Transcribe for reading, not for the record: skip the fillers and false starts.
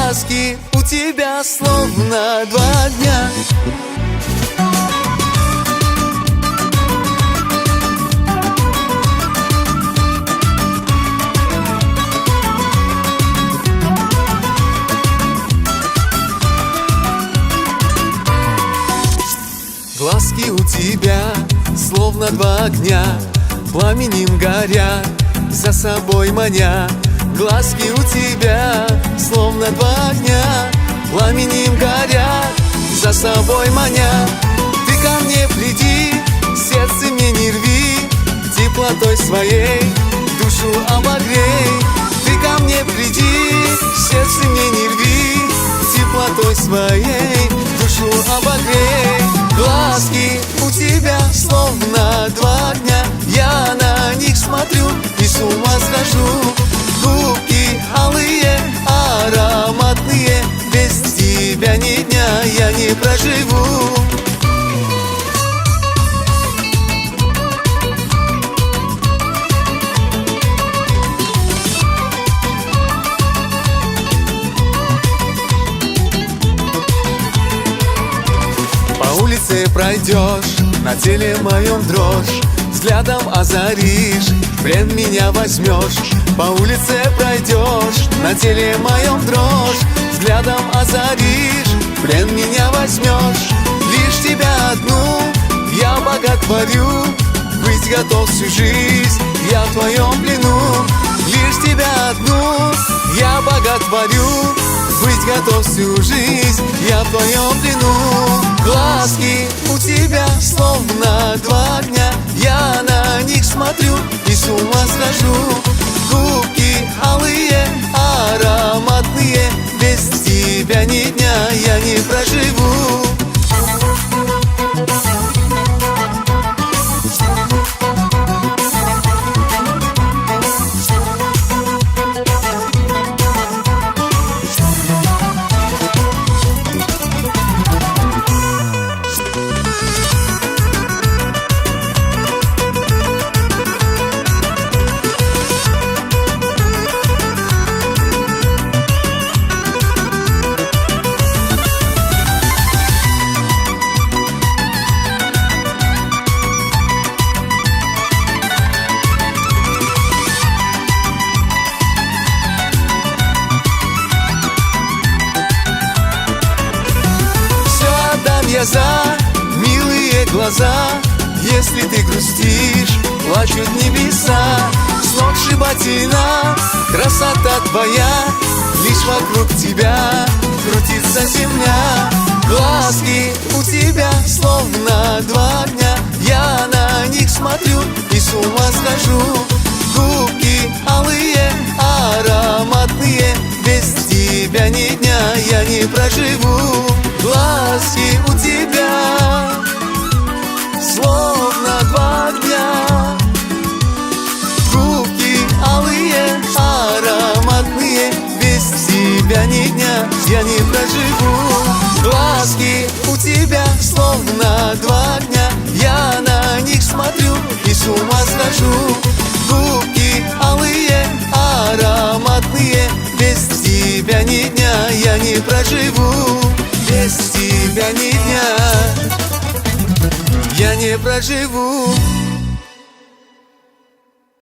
Глазки у тебя словно два дня. Глазки у тебя словно два огня, пламенем горят, за собой маня. Глазки у тебя словно два огня, пламенем горят, за собой маня. Ты ко мне приди, сердце мне не рви, теплотой своей душу обогрей. Ты ко мне приди, сердце мне не рви, теплотой своей душу обогрей. Глазки у тебя словно два огня, я на них смотрю и с ума схожу. Губки алые, ароматные, без тебя ни дня я не проживу. По улице пройдешь, на теле моем дрожь, взглядом озаришь, в плен меня возьмешь. По улице пройдешь, на теле моем дрожь, взглядом озаришь, в плен меня возьмешь. Лишь тебя одну я боготворю, быть готов всю жизнь, я в твоем плену. Лишь тебя одну я боготворю, быть готов всю жизнь, я в твоем плену. Глазки у тебя словно два огня, я на них смотрю и с ума схожу. Губки алые, ароматные, без тебя ни дня я не проживу. Я за милые глаза, если ты грустишь, плачут небеса. Сногсшибательна красота твоя, лишь вокруг тебя крутится земля. Глазки у тебя словно два огня, я на них смотрю и с ума схожу. Губки алые, ароматные, без тебя ни дня я не проживу. Глазки у тебя словно два огня, губки алые, ароматные, без тебя ни дня я не проживу. Глазки у тебя словно два огня, я на них смотрю и с ума схожу. Губки алые, ароматные, без тебя ни дня я не проживу. Без тебя ни дня я не проживу.